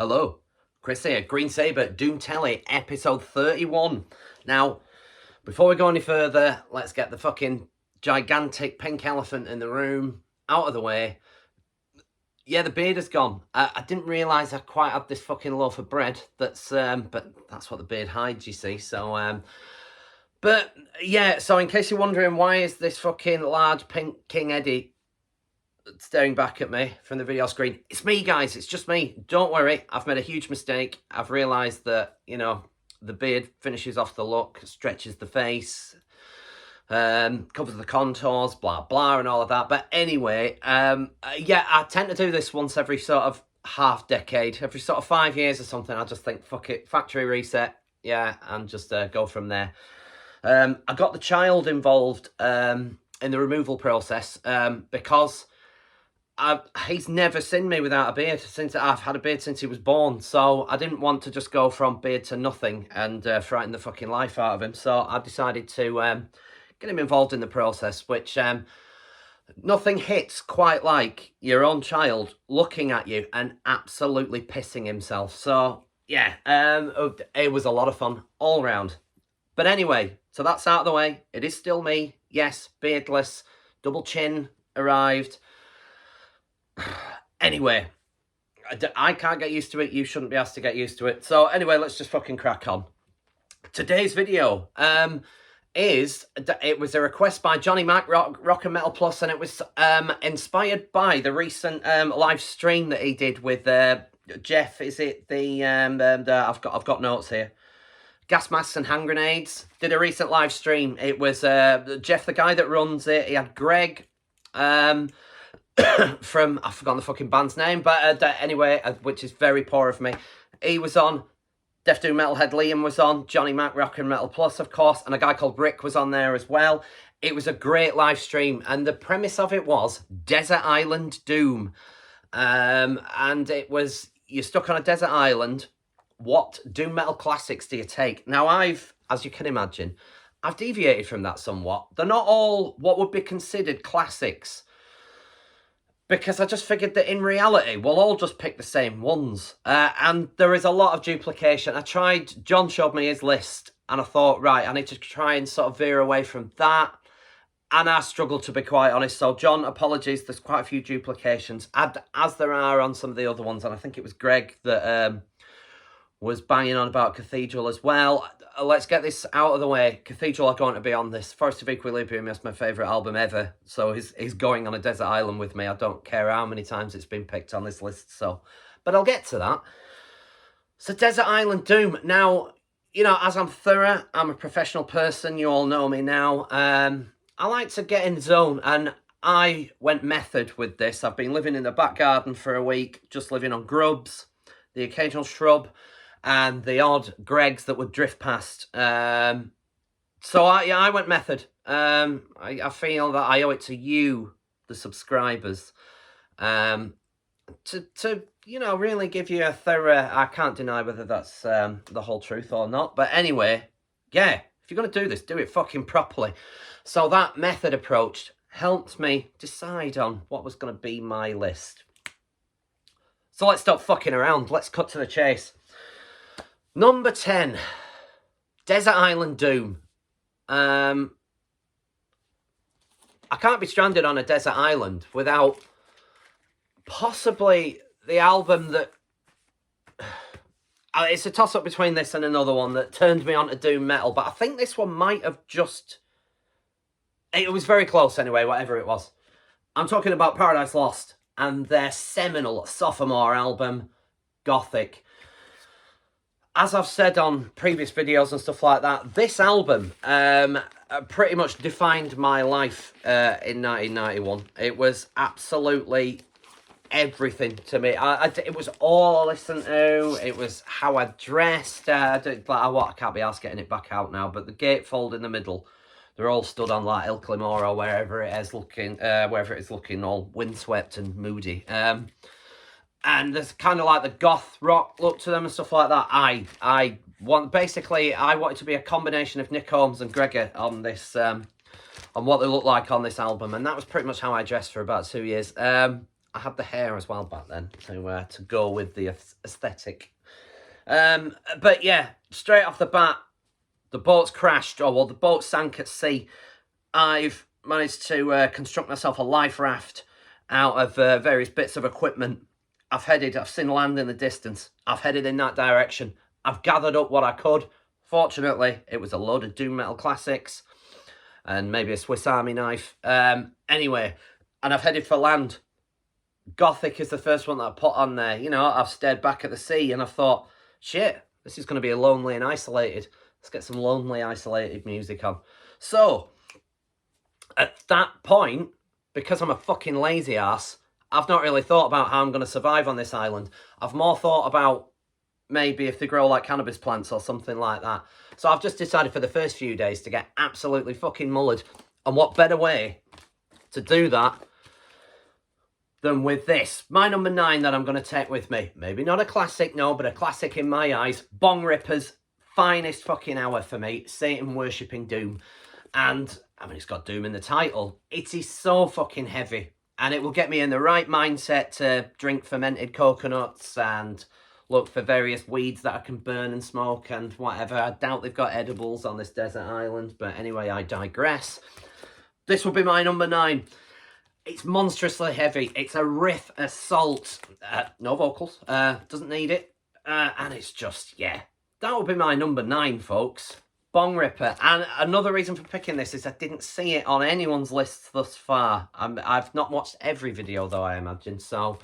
Hello, Kris here, Green Sabre, Doom Telly, episode 31. Now, before we go any further, let's get the fucking gigantic pink elephant in the room out of the way. Yeah, the beard is gone. I didn't realise I quite had this fucking loaf of bread. But that's what the beard hides, you see. So, but yeah. So in case you're wondering, why is this fucking large pink King Eddie staring back at me from the video screen? It's me, guys. It's just me. Don't worry. I've made a huge mistake. I've realised that, you know, the beard finishes off the look, stretches the face, covers the contours, blah, blah, and all of that. But anyway, yeah, I tend to do this once every sort of half decade, every sort of 5 years or something. I just think, fuck it, factory reset. Yeah, and just go from there. I got the child involved in the removal process because he's never seen me without a beard. Since I've had a beard since he was born, so I didn't want to just go from beard to nothing and frighten the fucking life out of him. So I decided to get him involved in the process, which nothing hits quite like your own child looking at you and absolutely pissing himself. So yeah, it was a lot of fun all round. But anyway, so that's out of the way. It is still me. Yes, beardless, double chin arrived. Anyway, I can't get used to it. You shouldn't be asked to get used to it. So anyway, let's just fucking crack on. Today's video it was a request by Johnny Mac, Rock and Metal Plus, and it was inspired by the recent live stream that he did with Jeff. Is it the I've got notes here. Gas masks and hand grenades. Did a recent live stream. It was Jeff, the guy that runs it. He had Greg from, I've forgotten the fucking band's name, but anyway, which is very poor of me. He was on. Death Doom Metalhead Liam was on. Johnny Mac, Rock and Metal Plus, of course, and a guy called Rick was on there as well. It was a great live stream, and the premise of it was Desert Island Doom. And it was, you're stuck on a desert island. What doom metal classics do you take? Now, as you can imagine, I've deviated from that somewhat. They're not all what would be considered classics, because I just figured that in reality, we'll all just pick the same ones. And there is a lot of duplication. John showed me his list, and I thought, right, I need to try and sort of veer away from that. And I struggled, to be quite honest. So, John, apologies, there's quite a few duplications, as there are on some of the other ones. And I think it was Greg that was banging on about Cathedral as well. Let's get this out of the way. Cathedral are going to be on this. Forest of Equilibrium is my favourite album ever. So he's going on a desert island with me. I don't care how many times it's been picked on this list. But I'll get to that. So Desert Island Doom. Now, you know, as I'm thorough, I'm a professional person. You all know me now. I like to get in the zone, and I went method with this. I've been living in the back garden for a week, just living on grubs, the occasional shrub, and the odd Gregs that would drift past. So I went method. I feel that I owe it to you, the subscribers, to you know, really give you a thorough. I can't deny whether that's the whole truth or not. But anyway, yeah, if you're going to do this, do it fucking properly. So that method approach helped me decide on what was going to be my list. So let's stop fucking around. Let's cut to the chase. Number 10, Desert Island Doom. I can't be stranded on a desert island without possibly the album that... It's a toss-up between this and another one that turned me on to doom metal, but I think this one might have just... It was very close anyway, whatever it was. I'm talking about Paradise Lost and their seminal sophomore album, Gothic. As I've said on previous videos and stuff like that, this album pretty much defined my life in 1991. It was absolutely everything to me. It was all I listened to. It was how I dressed. I can't be asked getting it back out now, but the gatefold in the middle, they're all stood on like Ilclimore or wherever it is looking all windswept and moody. And there's kind of like the goth rock look to them and stuff like that. I wanted to be a combination of Nick Holmes and Gregor on this, on what they look like on this album, and that was pretty much how I dressed for about 2 years. I had the hair as well back then to go with the aesthetic. But yeah, straight off the bat, the boat's crashed, or well, the boat sank at sea. I've managed to construct myself a life raft out of various bits of equipment. I've seen land in the distance. I've headed in that direction. I've gathered up what I could. Fortunately, it was a load of doom metal classics and maybe a Swiss Army knife. Anyway, and I've headed for land. Gothic is the first one that I put on there. You know, I've stared back at the sea and I've thought, shit, this is going to be lonely and isolated. Let's get some lonely, isolated music on. So, at that point, because I'm a fucking lazy ass, I've not really thought about how I'm going to survive on this island. I've more thought about maybe if they grow like cannabis plants or something like that. So I've just decided for the first few days to get absolutely fucking mullered. And what better way to do that than with this. My number 9 that I'm going to take with me. Maybe not a classic, no, but a classic in my eyes. Bong Ripper's finest fucking hour for me. Satan worshipping doom. And, I mean, it's got doom in the title. It is so fucking heavy. And it will get me in the right mindset to drink fermented coconuts and look for various weeds that I can burn and smoke and whatever. I doubt they've got edibles on this desert island. But anyway, I digress. This will be my number 9. It's monstrously heavy. It's a riff assault. No vocals. Doesn't need it. And it's just, yeah. That would be my number 9, folks. Bong Ripper. And another reason for picking this is I didn't see it on anyone's list thus far. I've not watched every video, though, I imagine. So,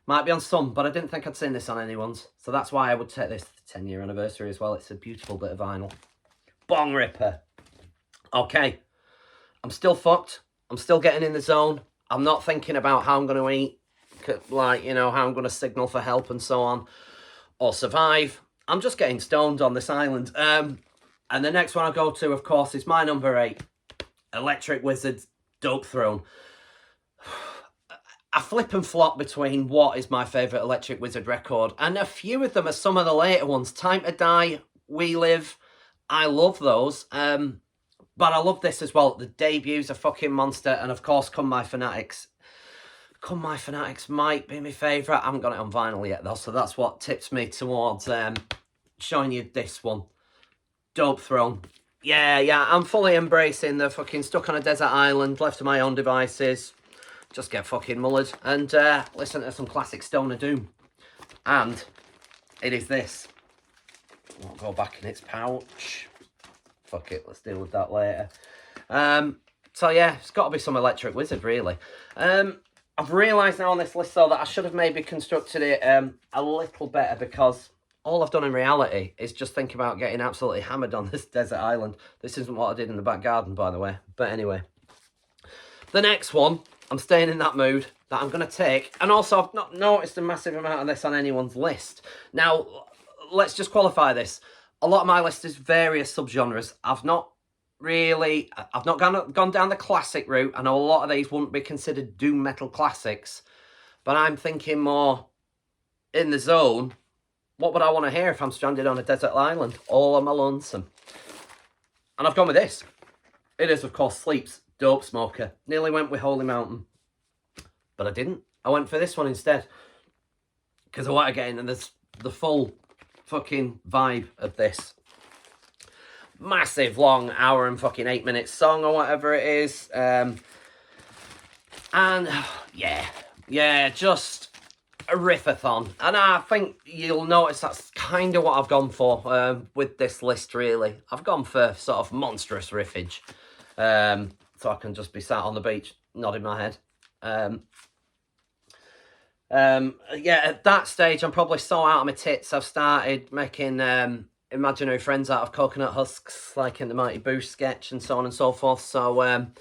might be on some, but I didn't think I'd seen this on anyone's. So that's why I would take this 10-year anniversary as well. It's a beautiful bit of vinyl. Bong Ripper. Okay. I'm still fucked. I'm still getting in the zone. I'm not thinking about how I'm going to eat, like, you know, how I'm going to signal for help and so on, or survive. I'm just getting stoned on this island. And the next one I go to, of course, is my number 8, Electric Wizard's Dope Throne. I flip and flop between what is my favourite Electric Wizard record, and a few of them are some of the later ones. Time to Die, We Live, I love those. But I love this as well. The debut's a fucking monster. And of course, Come My Fanatics. Come My Fanatics might be my favourite. I haven't got it on vinyl yet though. So that's what tips me towards showing you this one. Dope Throne. Yeah. I'm fully embracing the fucking stuck on a desert island, left to my own devices. Just get fucking mullered. And listen to some classic Stoner Doom. And it is this. I'll go back in its pouch. Fuck it, let's deal with that later. So yeah, it's got to be some Electric Wizard, really. I've realised now on this list, though, that I should have maybe constructed it a little better, because all I've done in reality is just think about getting absolutely hammered on this desert island. This isn't what I did in the back garden, by the way. But anyway. The next one, I'm staying in that mood, that I'm going to take. And also, I've not noticed a massive amount of this on anyone's list. Now, let's just qualify this. A lot of my list is various subgenres. I've not gone down the classic route. I know a lot of these wouldn't be considered doom metal classics, but I'm thinking more in the zone. What would I want to hear if I'm stranded on a desert island all on my lonesome? And I've gone with this. It is, of course, Sleep's Dope Smoker. Nearly went with Holy Mountain, but I didn't. I went for this one instead, because I want to get in the full fucking vibe of this massive long hour and fucking 8 minute song or whatever it is. And yeah, just a riffathon. And I think you'll notice that's kind of what I've gone for with this list, really. I've gone for sort of monstrous riffage, so I can just be sat on the beach nodding my head. Yeah, at that stage, I'm probably so out of my tits, I've started making imaginary friends out of coconut husks, like in the Mighty Boosh sketch and so on and so forth. So, I've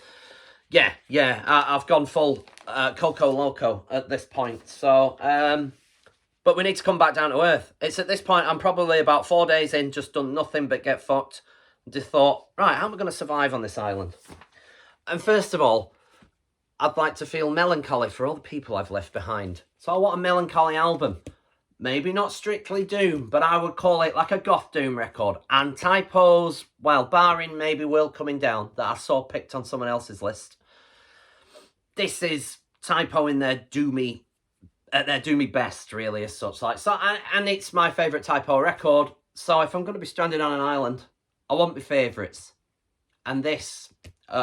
gone full Coco Loco at this point. So, but we need to come back down to earth. It's at this point, I'm probably about 4 days in, just done nothing but get fucked. Just thought, right, how am I going to survive on this island? And first of all, I'd like to feel melancholy for all the people I've left behind. So I want a melancholy album. Maybe not strictly doom, but I would call it like a goth doom record. And typos, well, barring maybe World Coming Down, that I saw picked on someone else's list. This is typo in their do me best, really, as such. Like, so, and it's my favourite typo record. So if I'm going to be stranded on an island, I want my favourites. And this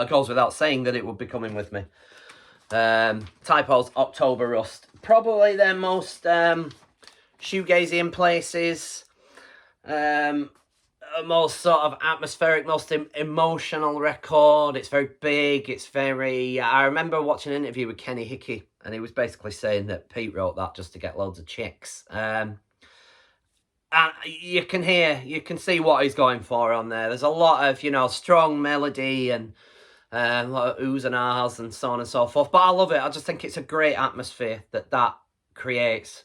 goes without saying that it would be coming with me. Typo's October Rust. Probably their most shoegazy in places. Most sort of atmospheric, most emotional record. It's very big. It's very... I remember watching an interview with Kenny Hickey, and he was basically saying that Pete wrote that just to get loads of chicks. And you can see what he's going for on there. There's a lot of, you know, strong melody and a lot of oohs and ahs and so on and so forth. But I love it. I just think it's a great atmosphere that creates.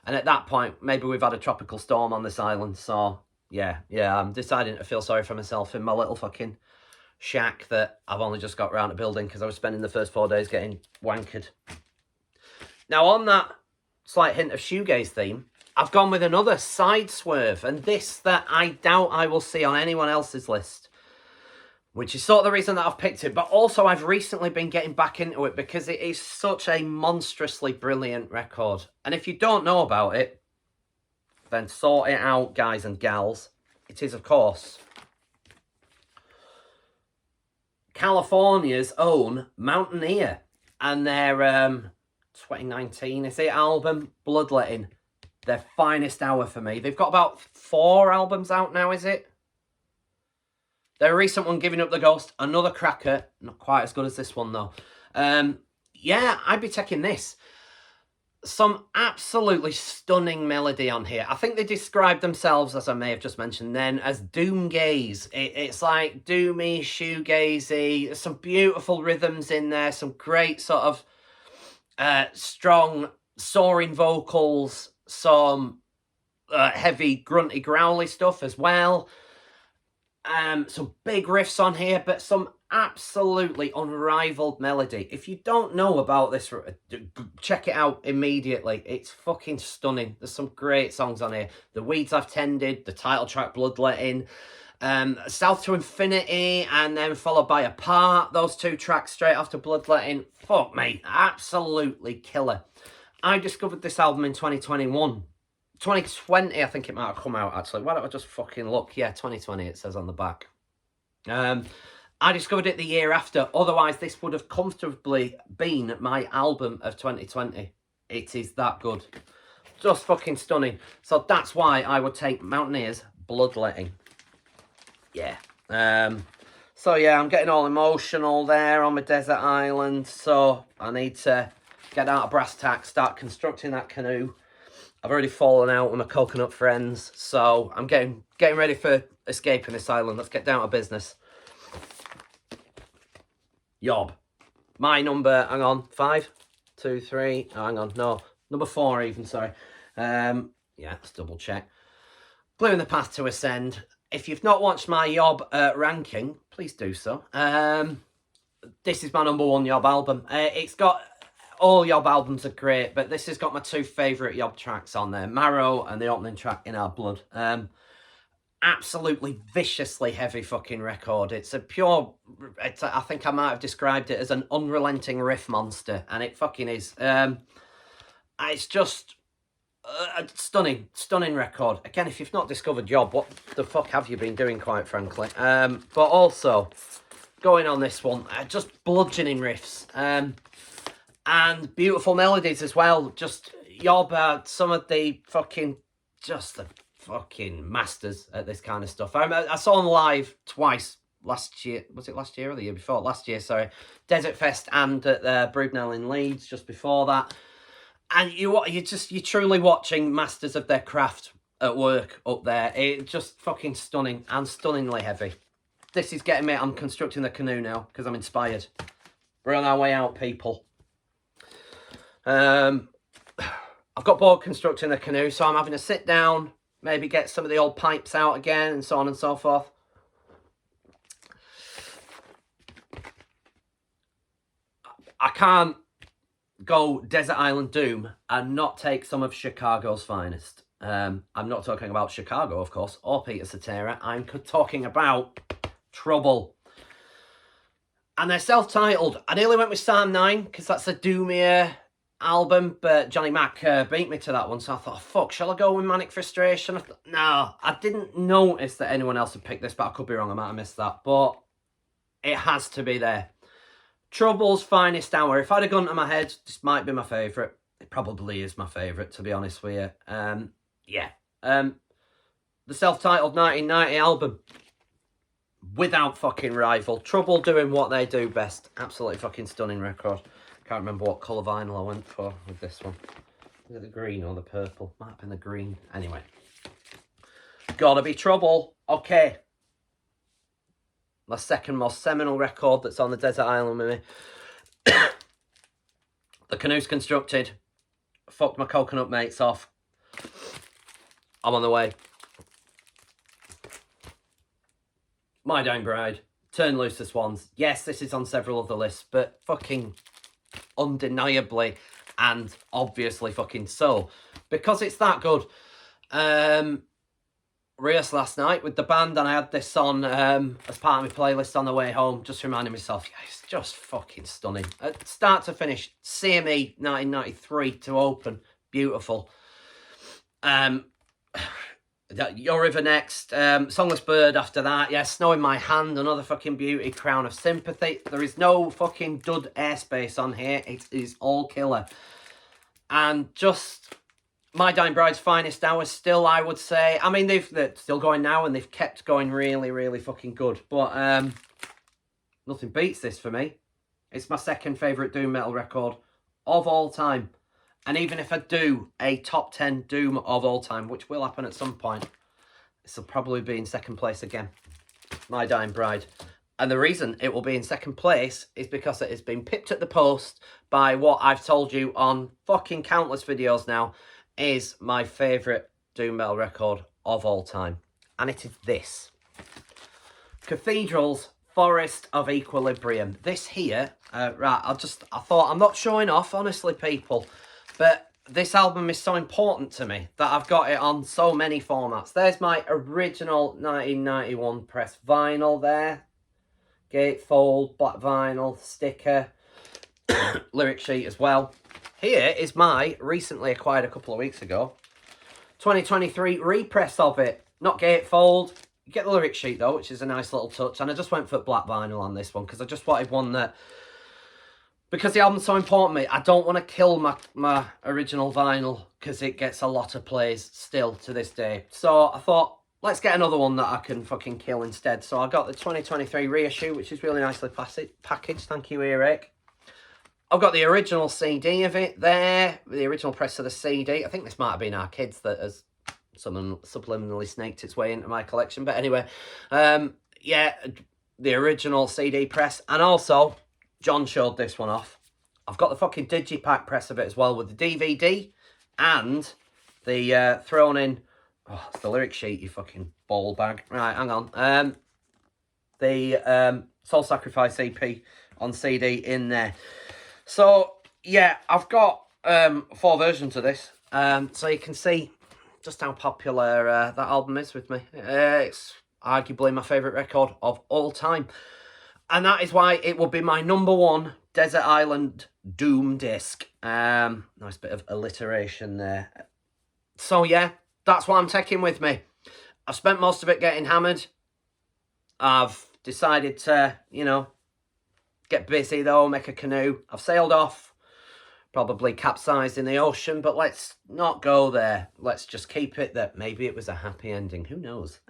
And at that point, maybe we've had a tropical storm on this island, so... Yeah, I'm deciding to feel sorry for myself in my little fucking shack that I've only just got round to building because I was spending the first 4 days getting wankered. Now, on that slight hint of shoegaze theme, I've gone with another side swerve, and this that I doubt I will see on anyone else's list, which is sort of the reason that I've picked it, but also I've recently been getting back into it because it is such a monstrously brilliant record. And if you don't know about it, then sort it out, guys and gals. It is, of course, California's own Mountaineer and their 2019, is it, album, Bloodletting. Their finest hour for me. They've got about 4 albums out now, is it? Their recent one, Giving Up the Ghost, another cracker. Not quite as good as this one, though. Yeah, I'd be taking this. Some absolutely stunning melody on here. I think they describe themselves, as I may have just mentioned then, as doom gaze. It's like doomy, shoegazy. There's some beautiful rhythms in there. Some great sort of strong, soaring vocals. Some heavy, grunty, growly stuff as well. Some big riffs on here, but some absolutely unrivaled melody. If you don't know about this, check it out immediately. It's fucking stunning. There's some great songs on here. The Weeds I've Tended, the title track Bloodletting, South to Infinity, and then followed by Apart. Those 2 tracks straight after Bloodletting. Fuck me, absolutely killer. I discovered this album in 2021. 2020, I think it might have come out, actually. Why don't I just fucking look? Yeah, 2020, it says on the back. I discovered it the year after. Otherwise, this would have comfortably been my album of 2020. It is that good. Just fucking stunning. So that's why I would take Mountaineer's Bloodletting. Yeah. So yeah, I'm getting all emotional there on my desert island. So I need to get out of brass tacks, start constructing that canoe. I've already fallen out with my coconut friends. So I'm getting ready for escaping this island. Let's get down to business. Yob. My number, hang on, 5, 2, 3, oh, hang on, no, number 4 even, sorry. Yeah, let's double check. Glue in the Path to Ascend. If you've not watched my Yob ranking, please do so. This is my number 1 Yob album. It's got, all Yob albums are great, but this has got my 2 favourite Yob tracks on there, Marrow and the opening track, In Our Blood. Absolutely viciously heavy fucking record. It's a pure, I think I might have described it as an unrelenting riff monster, and it fucking is. It's just a stunning record. Again, if you've not discovered Yob, what the fuck have you been doing, quite frankly? But also, going on this one, just bludgeoning riffs, and beautiful melodies as well. Just Yob, some of the fucking, just the fucking masters at this kind of stuff. I saw them live twice last year. Was it last year or the year before? Last year, sorry. Desert Fest and at Broodnell in Leeds just before that. And you're truly watching masters of their craft at work up there. It's just fucking stunning and stunningly heavy. This is getting me. I'm constructing the canoe now because I'm inspired. We're on our way out, people. I've got bored constructing the canoe, so I'm having to sit down, maybe get some of the old pipes out again, and so on and so forth. I can't go Desert Island Doom and not take some of Chicago's finest. I'm not talking about Chicago, of course, or Peter Cetera. I'm talking about Trouble. And they're self-titled. I nearly went with Psalm 9 because that's a doomier album, but Johnny Mac beat me to that one, so I thought, fuck, shall I go with Manic Frustration? No, I didn't notice that anyone else had picked this, but I could be wrong, I might have missed that, but it has to be there. Trouble's Finest Hour. If I'd have gone to my head, this might be my favourite. It probably is my favourite, to be honest with you. Yeah. The self-titled 1990 album. Without fucking rival. Trouble doing what they do best. Absolutely fucking stunning record. Can't remember what colour vinyl I went for with this one. Was it the green or the purple? Might have been the green. Anyway. Gotta be Trouble. Okay. My second most seminal record that's on the desert island with me. The Canoe's Constructed. Fucked my coconut mates off. I'm on the way. My Dying Bride. Turn Loose the Swans. Yes, this is on several other lists, but fucking undeniably and obviously fucking so. Because it's that good. Rehearsed last night with the band, and I had this on as part of my playlist on the way home, just reminding myself, yeah, it's just fucking stunning. Start to finish, CME 1993 to open, beautiful. Your River next, Songless Bird after that, yeah, Snow in My Hand, another fucking beauty, Crown of Sympathy. There is no fucking dud airspace on here, it is all killer. And just My Dying Bride's finest hours still, I would say. I mean, they're still going now, and they've kept going really, really fucking good. But nothing beats this for me. It's my second favourite doom metal record of all time. And even if I do a top 10 doom of all time, which will happen at some point, this will probably be in second place again. My Dying Bride. And the reason it will be in second place is because it has been pipped at the post by what I've told you on fucking countless videos now is my favourite doom metal record of all time. And it is this. Cathedral's Forest of Equilibrium. This here, right, I thought, I'm not showing off, honestly, people, but this album is so important to me that I've got it on so many formats. There's my original 1991 press vinyl there. Gatefold, black vinyl, sticker, lyric sheet as well. Here is my recently acquired a couple of weeks ago 2023 repress of it. Not gatefold. You get the lyric sheet though, which is a nice little touch. And I just went for black vinyl on this one because I just wanted one that, because the album's so important to me, I don't want to kill my original vinyl because it gets a lot of plays still to this day. So I thought, let's get another one that I can fucking kill instead. So I got the 2023 reissue, which is really nicely packaged. Thank you, Eric. I've got the original CD of it there, the original press of the CD. I think this might have been our kids that has subliminally snaked its way into my collection. But anyway, yeah, the original CD press. And also, John showed this one off. I've got the fucking digipack press of it as well with the DVD and the thrown in... Oh, it's the lyric sheet, you fucking ball bag. Right, hang on. The Soul Sacrifice EP on CD in there. So, yeah, I've got 4 versions of this. So you can see just how popular that album is with me. It's arguably my favourite record of all time. And that is why it will be my #1 Desert Island Doom disc. Nice bit of alliteration there. So, yeah. That's what I'm taking with me. I've spent most of it getting hammered. I've decided to, you know, get busy though, make a canoe. I've sailed off, probably capsized in the ocean, but let's not go there. Let's just keep it that maybe it was a happy ending. Who knows?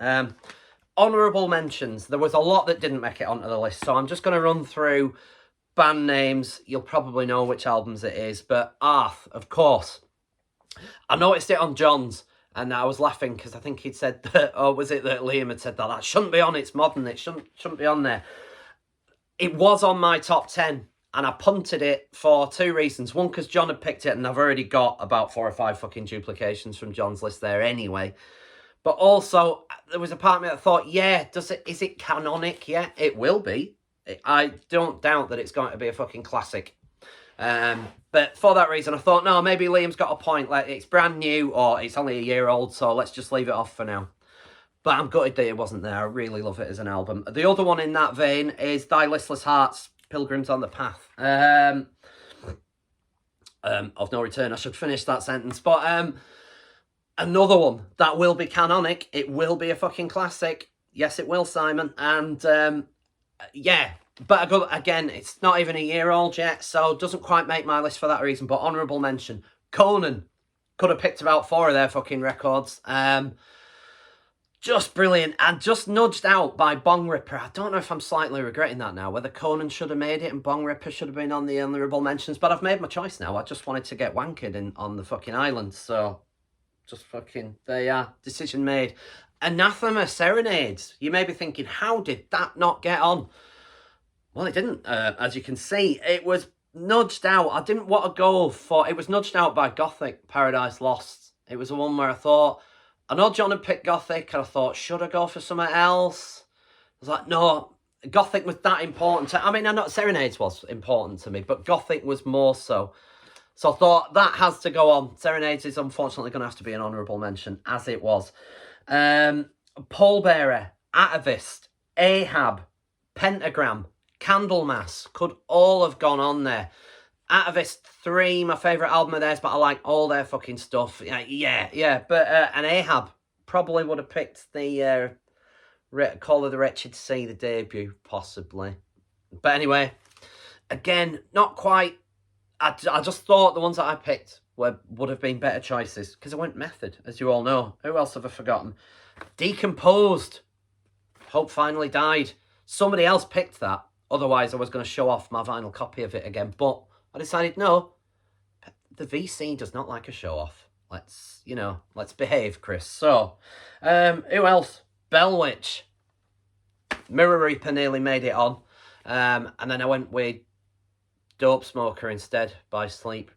Honourable mentions. There was a lot that didn't make it onto the list, so I'm just going to run through band names. You'll probably know which albums it is, but Arth, of course. I noticed it on John's. And I was laughing because I think he'd said that, or was it that Liam had said that shouldn't be on, it's modern, it shouldn't be on there. It was on my top 10, and I punted it for 2 reasons. One, because John had picked it, and I've already got about 4 or 5 fucking duplications from John's list there anyway. But also, there was a part of me that thought, yeah, is it canonic? Yeah, it will be. I don't doubt that it's going to be a fucking classic. But for that reason, I thought, no, maybe Liam's got a point. Like, it's brand new, or it's only a year old, so let's just leave it off for now. But I'm gutted that it wasn't there. I really love it as an album. The other one in that vein is Thy Listless Heart's pilgrims on the path. Of no return, I should finish that sentence. But another one that will be canonic. It will be a fucking classic. Yes, it will, Simon. And yeah, but again, it's not even a year old yet, so it doesn't quite make my list for that reason. But honourable mention, Conan. Could have picked about 4 of their fucking records. Just brilliant, and just nudged out by Bong Ripper. I don't know if I'm slightly regretting that now, whether Conan should have made it and Bong Ripper should have been on the honourable mentions, but I've made my choice now. I just wanted to get wankered on the fucking island, so just fucking, there you are, decision made. Anathema Serenades. You may be thinking, how did that not get on? Well, it didn't, as you can see. It was nudged out. I didn't want to go for, it was nudged out by Gothic, Paradise Lost. It was the one where I thought, I know John had picked Gothic, and I thought, should I go for something else? I was like, no, Gothic was that important. I mean, I know Serenades was important to me, but Gothic was more so. So I thought, that has to go on. Serenades is unfortunately going to have to be an honourable mention, as it was. Pallbearer, Atavist, Ahab, Pentagram, Candlemas could all have gone on there. Atavist 3, my favourite album of theirs, but I like all their fucking stuff. Yeah. But and Ahab probably would have picked the Call of the Wretched Sea, the debut, possibly. But anyway, again, not quite. I just thought the ones that I picked would have been better choices, because I went Method, as you all know. Who else have I forgotten? Decomposed. Hope Finally Died. Somebody else picked that. Otherwise, I was going to show off my vinyl copy of it again. But I decided, no, the VC does not like a show-off. Let's behave, Kris. So, who else? Bellwitch. Mirror Reaper nearly made it on. And then I went with Dope Smoker instead, by Sleep.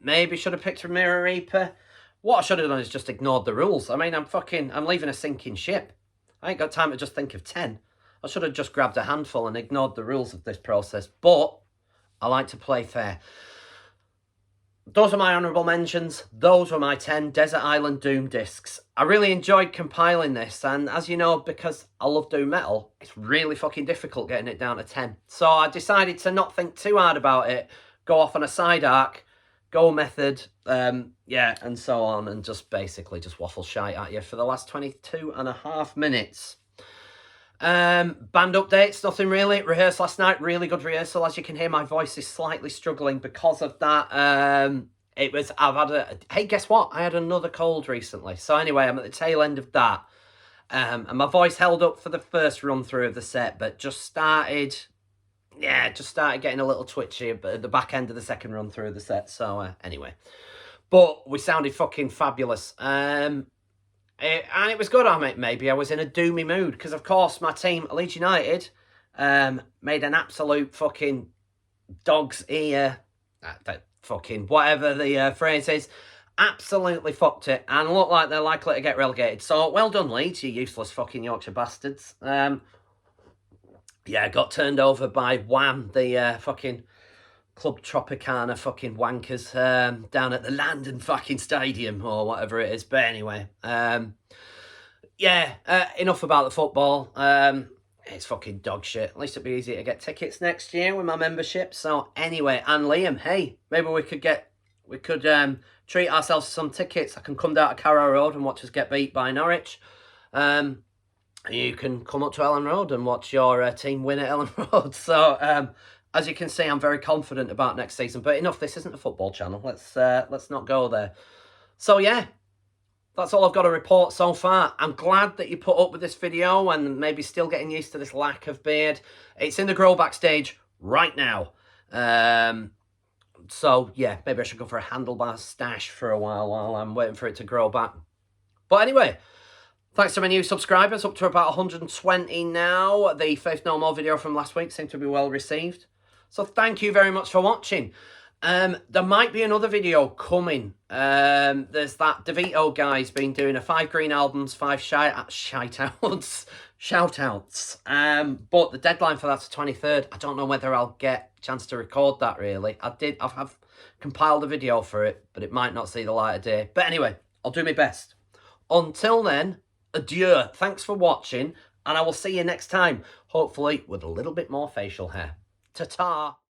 Maybe should have picked Mirror Reaper. What I should have done is just ignored the rules. I mean, I'm leaving a sinking ship. I ain't got time to just think of 10. I should have just grabbed a handful and ignored the rules of this process. But I like to play fair. Those are my honourable mentions. Those were my 10 Desert Island Doom discs. I really enjoyed compiling this, and as you know, because I love doom metal, it's really fucking difficult getting it down to 10. So I decided to not think too hard about it, go off on a side arc, go Method, yeah, and so on, and just basically just waffle shite at you for the last 22.5 minutes. Band updates, nothing really. Rehearsed last night, really good rehearsal. As you can hear, my voice is slightly struggling because of that. Hey, guess what? I had another cold recently. So anyway, I'm at the tail end of that. And my voice held up for the first run through of the set, but just started getting a little twitchy at the back end of the second run through of the set. So anyway, but we sounded fucking fabulous. And it was good. Maybe I was in a doomy mood because, of course, my team, Leeds United, made an absolute fucking dog's ear, fucking whatever the phrase is, absolutely fucked it and look like they're likely to get relegated. So well done, Leeds, you useless fucking Yorkshire bastards. Yeah, got turned over by Wham, the fucking Club Tropicana fucking wankers down at the London fucking stadium or whatever it is. But anyway, yeah, enough about the football. It's fucking dog shit. At least it'll be easy to get tickets next year with my membership. So anyway, and Liam, hey, maybe we could treat ourselves to some tickets. I can come down to Carrow Road and watch us get beat by Norwich. You can come up to Ellen Road and watch your team win at Ellen Road. So as you can see, I'm very confident about next season. But enough, this isn't a football channel. Let's not go there. So yeah, that's all I've got to report so far. I'm glad that you put up with this video and maybe still getting used to this lack of beard. It's in the grow back stage right now. So yeah, maybe I should go for a handlebar stash for a while I'm waiting for it to grow back. But anyway, thanks to my new subscribers, up to about 120 now. The Faith No More video from last week seemed to be well received. So thank you very much for watching. There might be another video coming. There's that DeVito guy's been doing a 5 Green Albums, 5 shout-outs. But the deadline for that's the 23rd. I don't know whether I'll get a chance to record that, really. I've compiled a video for it, but it might not see the light of day. But anyway, I'll do my best. Until then, adieu. Thanks for watching, and I will see you next time, hopefully with a little bit more facial hair. Ta-ta.